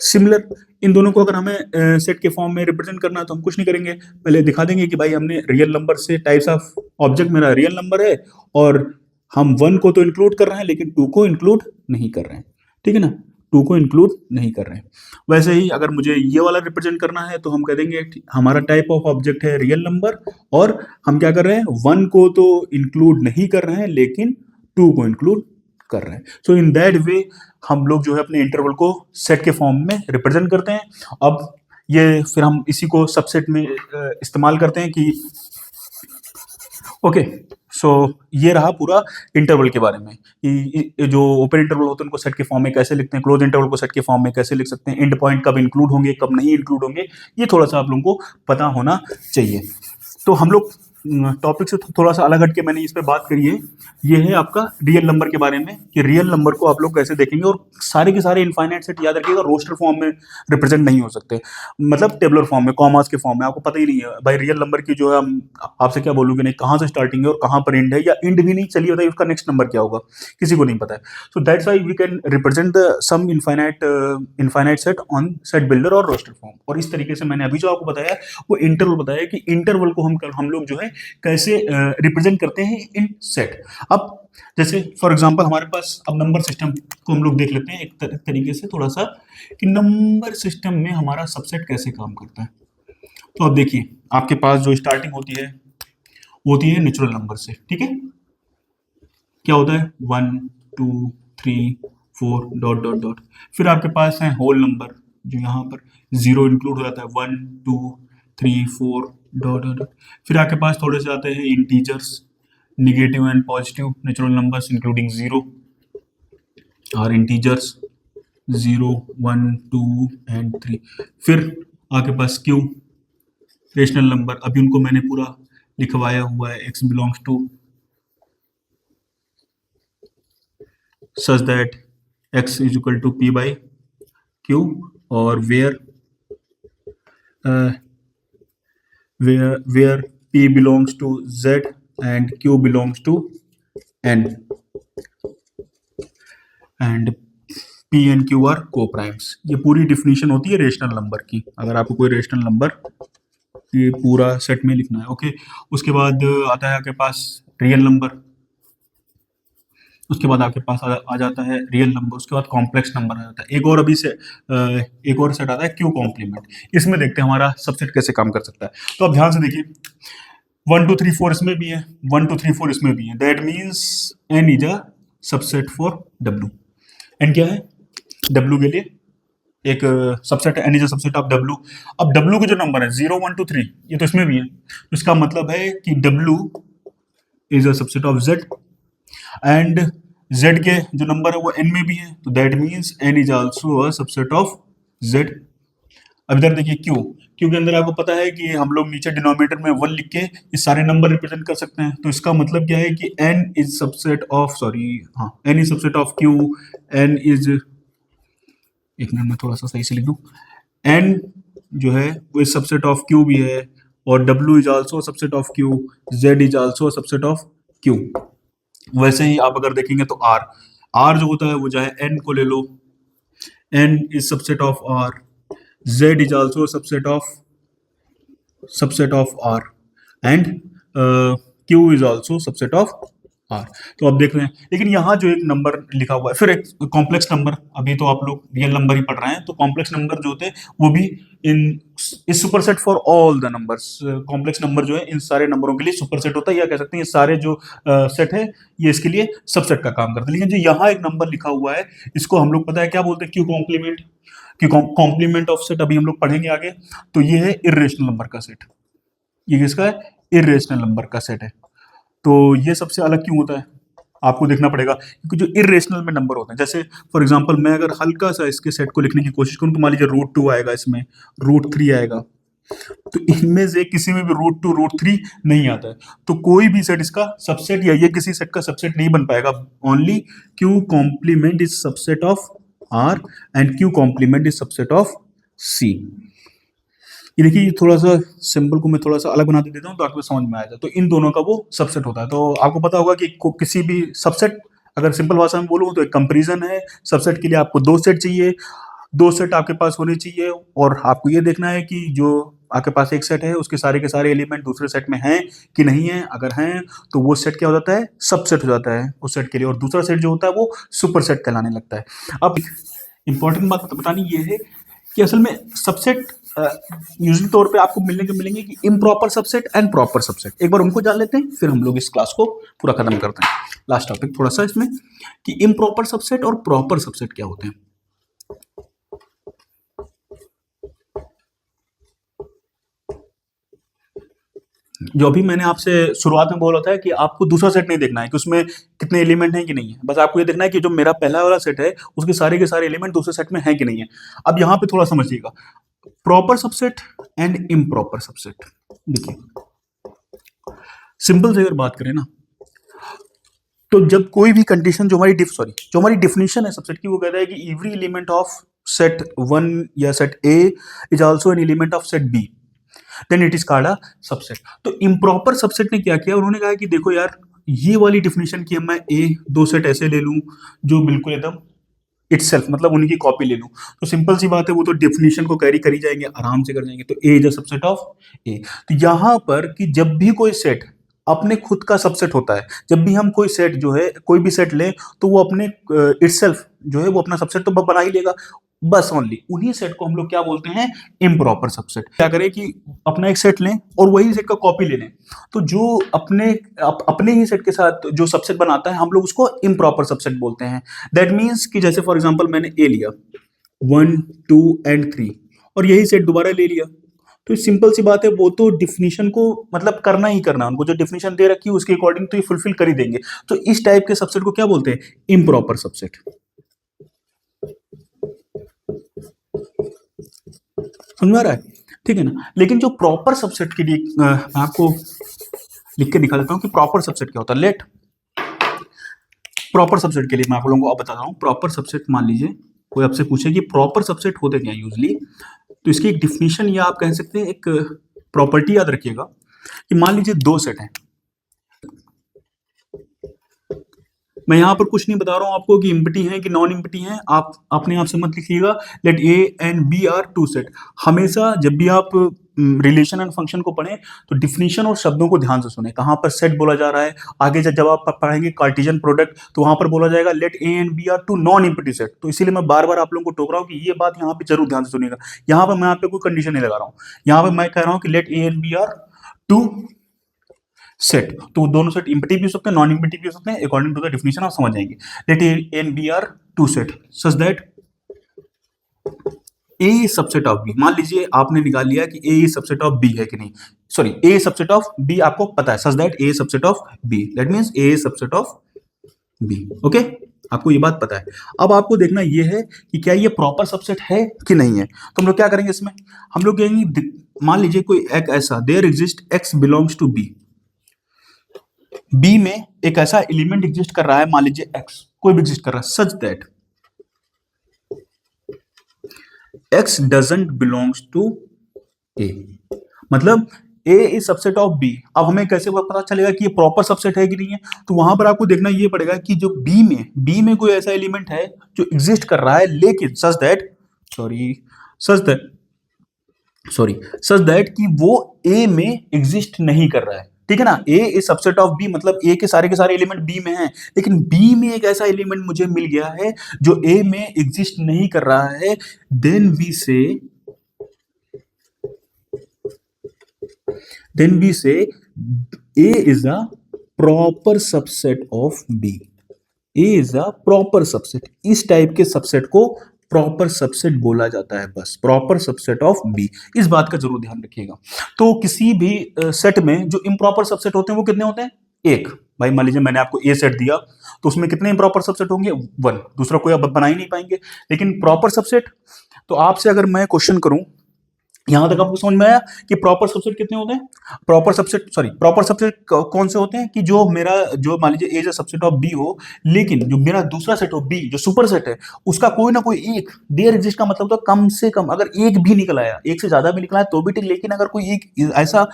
Speaker 1: Similar in दोनों को अगर हमें सेट के फॉर्म में रिप्रेजेंट करना है तो हम कुछ नहीं करेंगे, पहले दिखा देंगे कि भाई हमने रियल नंबर से टाइप्स ऑफ ऑब्जेक्ट मेरा रियल नंबर है और हम 1 को तो इंक्लूड कर रहे हैं लेकिन 2 को इंक्लूड नहीं कर रहे हैं, ठीक है ना, 2 को इंक्लूड नहीं कर रहे हैं। वैसे ही अगर मुझे ये वाला रिप्रेजेंट करना है तो हम कह देंगे हमारा टाइप ऑफ ऑब्जेक्ट है रियल नंबर और हम क्या कर रहे हैं 1 को तो इंक्लूड नहीं कर रहे हैं लेकिन 2 को इंक्लूड कर रहे हैं। सो इन दैट वे हम लोग जो है अपने इंटरवल को सेट के फॉर्म में रिप्रेजेंट करते हैं। अब ये फिर हम इसी को सबसेट में इस्तेमाल करते हैं कि ओके, सो ये रहा पूरा इंटरवल के बारे में कि जो ओपन इंटरवल होते हैं उनको सेट के फॉर्म में कैसे लिखते हैं, क्लोज इंटरवल को सेट के फॉर्म में कैसे लिख सकते हैं, एंड पॉइंट कब इंक्लूड होंगे कब नहीं इंक्लूड होंगे, ये थोड़ा सा आप लोगों को पता होना चाहिए। तो हम लोग टॉपिक से थोड़ा सा अलग हट के मैंने इस पर बात करी है, ये है आपका रियल नंबर के बारे में कि रियल नंबर को आप लोग कैसे देखेंगे और सारे के सारे इनफाइनाइट सेट याद रखिएगा रोस्टर फॉर्म में रिप्रेजेंट नहीं हो सकते, मतलब टेबलर फॉर्म में, कॉमास के फॉर्म में। आपको पता ही नहीं है भाई रियल नंबर की जो है, हम आपसे क्या बोलूँगे नहीं कहाँ से स्टार्टिंग है और कहाँ पर एंड है, या एंड भी नहीं, चलिए बताइए उसका नेक्स्ट नंबर क्या होगा, किसी को नहीं पता है। So that's why we can represent the some infinite set on set builder और रोस्टर फॉर्म। और इस तरीके से मैंने अभी जो आपको बताया वो इंटरवल बताया कि इंटरवल को हम लोग जो है कैसे रिप्रेजेंट करते हैं इन सेट। अब जैसे फॉर एग्जांपल हमारे पास अब नंबर सिस्टम को हम लोग देख लेते हैं एक तरीके से थोड़ा सा कि नंबर सिस्टम में हमारा सबसेट कैसे काम करता है। तो अब देखिए आपके पास जो स्टार्टिंग होती है वो होती है नेचुरल नंबर से, ठीक है, क्या होता है 1 2 3 4 डॉट डॉट डॉट, फिर आपके पास है होल नंबर जो यहाँ पर 0 इंक्लूड हो जाता है 1 2 3 4 डॉट डॉट डॉट, फिर आपके पास थोड़े से आते हैं integers, negative and positive natural numbers including 0 और इंटीजर्स 0 1 2 एंड 3, फिर आपके पास क्यू रेशनल नंबर, अभी उनको मैंने पूरा लिखवाया हुआ है x belongs to such that x is equal to p by q और where p belongs to z and q belongs to n and p and q are co-primes। ये पूरी डिफिनीशन होती है रेशनल नंबर की, अगर आपको कोई rational number ये पूरा सेट में लिखना है। ओके, उसके बाद आता है आपके पास रियल नंबर, उसके बाद आपके पास आ जाता है रियल नंबर, उसके बाद कॉम्प्लेक्स नंबर आ जाता है, एक और अभी से एक और सेट आता है क्यू कॉम्प्लीमेंट। इसमें देखते हैं हमारा सबसेट कैसे काम कर सकता है। तो अब ध्यान से देखिए 1 2 3 4 इसमें भी है, 1 2 3 4 इसमें भी है, that means N is a subset for W. N क्या है डब्ल्यू के लिए एक सबसेट है, N is a subset of W. अब डब्ल्यू के जो नंबर है 0 1 2 3 ये तो इसमें भी है, तो इसका मतलब है कि W is a subset of Z and z के जो नंबर है वो n में भी है, तो that means n is also a subset of z। अब इधर देखिए q, q के अंदर आपको पता है कि हम लोग नीचे डिनोमिनेटर में 1 लिख के ये सारे नंबर रिप्रेजेंट कर सकते हैं, तो इसका मतलब क्या है कि n is subset of n is subset of q, n is, एक मिनट में थोड़ा सा सही से लिख दूं, n जो है वो इज सबसेट ऑफ q भी है और w is also subset of q, z is also subset of q। वैसे ही आप अगर देखेंगे तो R जो होता है वो चाहे n को ले लो, n is subset of R, z is also subset of R and q is also subset of R। तो आप देख रहे हैं, लेकिन यहाँ जो एक नंबर लिखा हुआ है, फिर एक कॉम्प्लेक्स नंबर, अभी तो आप लोग रियल नंबर ही पढ़ रहे हैं, तो कॉम्प्लेक्स नंबर जो होते हैं वो भी इस superset for all the numbers. Complex number जो है इन सारे नंबरों के लिए सुपरसेट होता है, या कह सकते हैं ये सारे जो सेट है ये इसके लिए सबसेट का काम करते हैं। लेकिन जो यहाँ एक नंबर लिखा हुआ है इसको हम लोग पता है क्या बोलते हैं, क्यू कॉम्प्लीमेंट, कि कॉम्प्लीमेंट ऑफ सेट अभी हम लोग पढ़ेंगे आगे। तो ये है इर्रेशनल नंबर का सेट, ये किसका है, इर्रेशनल नंबर का सेट है। तो ये सबसे अलग क्यों होता है आपको देखना पड़ेगा, क्योंकि जो इर्रेशनल में नंबर होते हैं, जैसे फॉर एग्जांपल मैं अगर हल्का सा इसके सेट को लिखने की कोशिश करूं तो मान लीजिए √2 आएगा, इसमें √3 आएगा, तो इनमें से किसी में भी √2 √3 नहीं आता है, तो कोई भी सेट इसका सबसेट या ये किसी सेट का सबसेट नहीं बन पाएगा। Only Q complement is subset of R and Q complement is subset of C. ये देखिए थोड़ा सा सिंबल को मैं थोड़ा सा अलग बना दे देता हूँ तो आपको समझ में आएगा। तो इन दोनों का वो सबसेट होता है। तो आपको पता होगा कि किसी भी सबसेट, अगर सिंपल भाषा में बोलूँ तो एक कंपैरिजन है, सबसेट के लिए आपको 2 सेट चाहिए, दो सेट आपके पास होने चाहिए और आपको ये देखना है कि जो आपके पास एक सेट है उसके सारे के सारे एलिमेंट दूसरे सेट में हैं कि नहीं है। अगर हैं तो वो सेट क्या हो जाता है, सबसेट हो जाता है उस सेट के लिए, और दूसरा सेट जो होता है वो सुपर सेट कहलाने लगता है। अब इंपॉर्टेंट बात बतानी ये है कि असल में सबसेट यूजली तौर पे आपको मिलेंगे कि improper subset and proper subset. एक बार उनको जान लेते हैं फिर हम लोग इस क्लास को पूरा खत्म करते हैं। लास्ट टॉपिक थोड़ा सा इसमें कि इम्प्रॉपर सबसेट और प्रॉपर सबसेट क्या होते हैं। जो अभी मैंने आपसे शुरुआत में बोला था कि आपको दूसरा सेट नहीं देखना है कि उसमें कितने एलिमेंट हैं कि नहीं है, बस आपको ये देखना है कि जो मेरा पहला वाला सेट है उसके सारे के सारे एलिमेंट दूसरे सेट में हैं कि नहीं है। अब यहाँ पे थोड़ा समझिएगा, proper subset and improper subset. देखिए सिंपल से अगर बात करें ना, तो जब कोई भी कंडीशन जो हमारी डिफिनेशन है सबसेट की, वो कहता है कि एवरी एलिमेंट ऑफ सेट 1 या set A is also an element of set B, then it is called a subset. तो इम्प्रॉपर सबसेट ने क्या किया, उन्होंने कहा कि देखो यार ये वाली डिफिनेशन की मैं ए दो सेट ऐसे ले लूं जो बिल्कुल एकदम इटसेल्फ मतलब उनकी कॉपी ले लूं, तो सिंपल सी बात है वो तो डेफिनेशन को कैरी करी जाएंगे, आराम से कर जाएंगे। तो ए is a subset of A. तो यहां पर कि जब भी कोई सेट अपने खुद का सबसेट होता है, जब भी हम कोई सेट जो है कोई भी सेट लें तो वो अपने इटसेल्फ जो है वो अपना सबसेट तो बना ही लेगा, बस ओनली उन्हीं सेट को हम लोग क्या बोलते हैं, इम्प्रॉपर सबसेट। क्या करें कि अपना एक सेट लें और वही सेट का कॉपी ले लें, तो जो अपने ही सेट के साथ जो सबसेट बनाता है हम लोग उसको इम्प्रॉपर सबसेट बोलते हैं। दैट मीन्स कि जैसे फॉर एग्जांपल मैंने ए लिया 1 2 एंड 3 और यही सेट दोबारा ले लिया, तो सिंपल सी बात है वो तो डिफिनीशन को मतलब करना ही करना, उनको जो डिफिनीशन दे रखी है उसके अकॉर्डिंग तो ये फुलफिल कर ही देंगे। तो इस टाइप के सबसेट को क्या बोलते हैं, इम्प्रॉपर सबसेट। समझ में आ रहा है, ठीक है ना। लेकिन जो प्रॉपर सबसेट के लिए मैं आपको लिख के दिखा देता हूं कि प्रॉपर सबसेट क्या होता है। लेट प्रॉपर सबसेट के लिए मैं आप लोगों को अब बता रहा हूं। प्रॉपर सबसेट मान लीजिए कोई आपसे पूछे कि प्रॉपर सबसेट होते क्या यूजली, तो इसकी एक डिफिनीशन या आप कह सकते हैं एक प्रॉपर्टी याद रखिएगा कि मान लीजिए दो सेट हैं, मैं यहां पर कुछ नहीं बता रहा हूं आपको कि इम्पटी है कि नॉन इम्पटी है, आप अपने आप से मत लिखिएगा। Let A and B are two set. हमेशा जब भी आप रिलेशन एंड फंक्शन को पढ़ें तो डिफिनीशन और शब्दों को ध्यान से सुने, कहां पर सेट बोला जा रहा है। आगे जब आप पढ़ेंगे कार्टेशियन प्रोडक्ट तो वहां पर बोला जाएगा let A and B are two non empty set. तो इसीलिए मैं बार बार आप लोगों को टोक रहा हूं कि ये बात यहाँ पे जरूर ध्यान से सुनिएगा। यहाँ पर मैं आप पे कोई कंडीशन नहीं लगा रहा हूँ, यहाँ पे मैं कह रहा हूँ कि let A and B are two set, तो दोनों सेट इम्पटी भी हो सकते हैं नॉन इम्पटी भी हो सकते हैं, अकॉर्डिंग टू द डिफिनीशन आप समझ जाएंगे। Let A and B are two set such that A subset of B. मान लीजिए आपने निकाल लिया कि ए सबसेट ऑफ बी है कि नहीं, sorry A subset of B आपको पता है, such that A subset of B, that means A subset of B. Okay, आपको ये बात पता है। अब आपको देखना ये है कि क्या ये प्रॉपर सबसेट है कि नहीं है। तो हम लोग क्या करेंगे इसमें, हम लोग कहेंगे मान लीजिए कोई एक ऐसा there exist X belongs to B, B में एक ऐसा एलिमेंट एग्जिस्ट कर रहा है, मान लीजिए एक्स कोई भी एग्जिस्ट कर रहा है, such that X doesn't belongs to A, मतलब A is subset of B. अब हमें कैसे पता चलेगा कि ये प्रॉपर सबसेट है कि नहीं है, तो वहां पर आपको देखना ये पड़ेगा कि जो बी में कोई ऐसा एलिमेंट है जो एग्जिस्ट कर रहा है, लेकिन सच दैट कि वो ए में एग्जिस्ट नहीं कर रहा है, ठीक है ना। ए इज सबसेट ऑफ बी मतलब ए के सारे एलिमेंट बी में हैं, लेकिन बी में एक ऐसा एलिमेंट मुझे मिल गया है जो ए में एग्जिस्ट नहीं कर रहा है, then we say A is a proper subset of B. A is a proper subset, इस टाइप के सबसेट को प्रॉपर सबसेट बोला जाता है, बस प्रॉपर सबसेट ऑफ बी। इस बात का जरूर ध्यान रखिएगा। तो किसी भी सेट में जो इम्प्रॉपर सबसेट होते हैं वो कितने होते हैं, एक। भाई मान लीजिए मैंने आपको ए सेट दिया तो उसमें कितने इम्प्रॉपर सबसेट होंगे, 1, दूसरा कोई आप बना ही नहीं पाएंगे। लेकिन प्रॉपर सबसेट, तो आपसे अगर मैं क्वेश्चन करूं यहां तक आपको समझ में आया कि प्रॉपर सबसेट कितने होते हैं? प्रॉपर सबसेट कौन से होते हैं कि जो मेरा, जो मान लीजिए A is a subset of B हो, लेकिन जो मेरा दूसरा सेट हो बी, जो सुपर सेट है, उसका कोई ना कोई एक देयर एग्जिस्ट का मतलब तो कम से कम अगर एक भी निकल आया, एक से ज्यादा भी निकला है तो भी ठीक, लेकिन अगर कोई एक ऐसा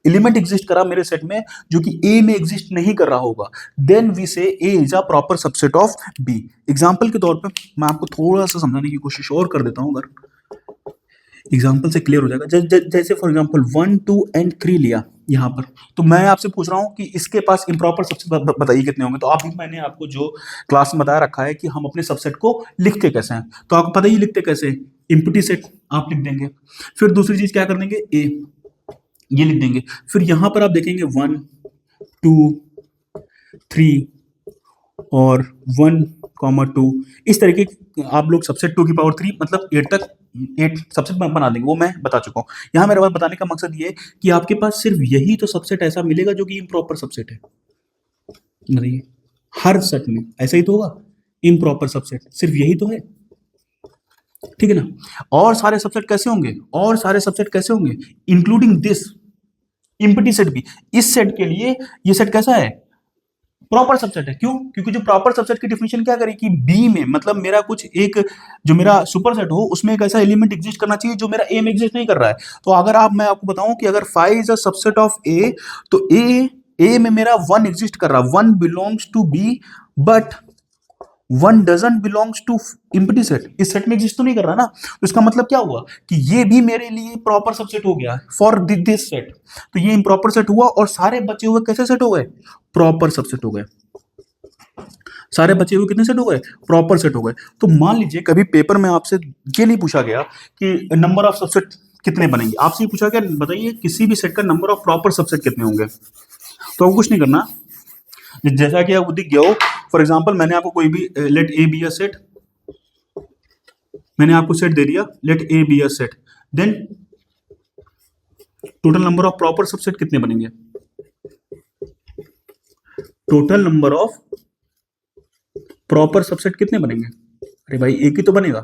Speaker 1: एलिमेंट एग्जिस्ट करा मेरे सेट में जो कि ए में एग्जिस्ट नहीं कर रहा होगा, then we say A is a proper subset of B. Example के तौर पर मैं आपको थोड़ा सा समझाने की कोशिश और कर देता हूं, अगर एग्जाम्पल से क्लियर हो जाएगा। जैसे फॉर एग्जाम्पल 1 2 एंड 3 लिया यहाँ पर, तो मैं आपसे पूछ रहा हूँ कि इसके पास इम्प्रॉपर सबसेट बताइए कितने होंगे। तो आप भी, मैंने आपको जो क्लास में बताया रखा है कि हम अपने सबसेट को लिखते कैसे हैं, तो आपको पता ही लिखते कैसे, एम्प्टी सेट आप लिख देंगे। फिर दूसरी चीज क्या कर देंगे, ए, ये लिख देंगे। फिर यहाँ पर आप देखेंगे 1 2 3 और 1, 2 इस तरीके आप लोग सबसेट 2 की पावर 3 मतलब 8 तक 8 सबसेट बना देंगे, वो मैं बता चुका हूँ। यहाँ मेरे बात बताने का मकसद ये है कि आपके पास सिर्फ यही तो सबसेट ऐसा मिलेगा जो कि इम्प्रॉपर सबसेट है। बताइए, हर सेट में ऐसा ही तो होगा, इम्प्रॉपर सबसेट सिर्फ यही तो है, ठीक है ना। और सारे सबसेट कैसे होंगे, और सारे सबसेट कैसे होंगे, इंक्लूडिंग दिस एम्प्टी सेट भी। इस सेट के लिए ये सेट कैसा है, प्रॉपर सबसेट है। क्यों? क्योंकि जो प्रॉपर सबसेट की डिफिनेशन क्या करें कि बी में, मतलब मेरा कुछ एक, जो मेरा सुपर सेट हो उसमें एक ऐसा एलिमेंट एग्जिस्ट करना चाहिए जो मेरा ए में एग्जिस्ट नहीं कर रहा है। तो अगर मैं आपको बताऊं कि अगर 5 is a subset of A, तो ए में मेरा 1 एग्जिस्ट कर रहा है, 1 belongs to B, but 1 doesn't belongs to empty set, इस सेट में एग्जिस्ट तो नहीं कर रहा ना। तो इसका मतलब क्या हुआ कि ये भी मेरे लिए प्रॉपर सबसेट हो गया फॉर दिस सेट। तो ये इम्प्रॉपर सेट हुआ और सारे बचे हुए कैसे सेट हो गए, प्रॉपर सबसेट हो गए। सारे बचे हुए कितने सेट हो गए, प्रॉपर सेट हो गए। तो मान लीजिए कभी पेपर में आपसे ये नहीं पूछा गया कि नंबर ऑफ सबसेट कितने बनेंगे, आपसे ये पूछा गया बताइए किसी भी सेट का नंबर ऑफ प्रॉपर सबसेट कितने होंगे, तो आपको कुछ नहीं करना, जैसा कि आपको दिख गया हो। फॉर एग्जाम्पल मैंने आपको कोई भी let A be a set, मैंने आपको सेट दे दिया let A be a set, then total number of proper subset कितने बनेंगे, total number of proper subset कितने बनेंगे, अरे भाई एक ही तो बनेगा,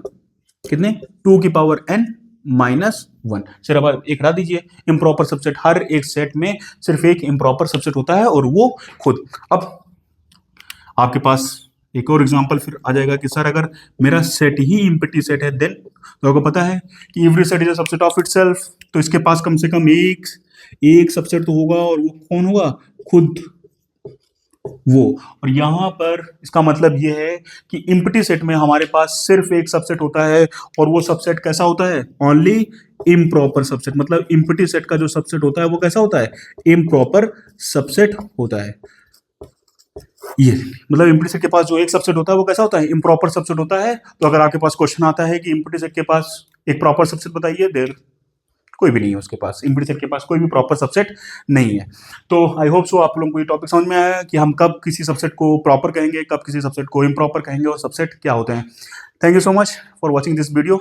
Speaker 1: कितने, 2 की पावर n -1। सिर्फ अब एक हटा दीजिए, इम्प्रॉपर सबसेट, हर एक सेट में सिर्फ एक इम्प्रॉपर सबसेट होता है और वो खुद। अब आपके पास एक और एग्जांपल फिर आ जाएगा कि सर अगर मेरा सेट ही एम्प्टी सेट है, देन तो आपको पता है कि every set is a subset of itself, तो इसके पास कम से कम एक सबसेट तो होगा, और वो कौन होगा, खुद वो। और यहां पर इसका मतलब ये है कि एम्प्टी सेट में हमारे पास सिर्फ एक सबसेट होता है, और वो सबसेट कैसा होता है, ओनली इम्प्रॉपर सबसेट। मतलब एम्प्टी सेट का जो सबसेट होता है वो कैसा होता है, इम्प्रॉपर सबसेट होता है। ये मतलब एम्प्टी सेट के पास जो एक सबसेट होता है वो कैसा होता है, इम्प्रॉपर सबसेट होता है। तो अगर आपके पास क्वेश्चन आता है कि एम्प्टी सेट के पास एक प्रॉपर सबसेट बताइए, देर कोई भी नहीं है उसके पास, एम्प्टी सेट के पास कोई भी प्रॉपर सबसेट नहीं है। तो आई होप सो आप लोगों को ये टॉपिक समझ में आया कि हम कब किसी सबसेट को प्रॉपर कहेंगे, कब किसी सबसेट को इम्प्रॉपर कहेंगे, और सबसेट क्या होते हैं। Thank you so much for watching this video.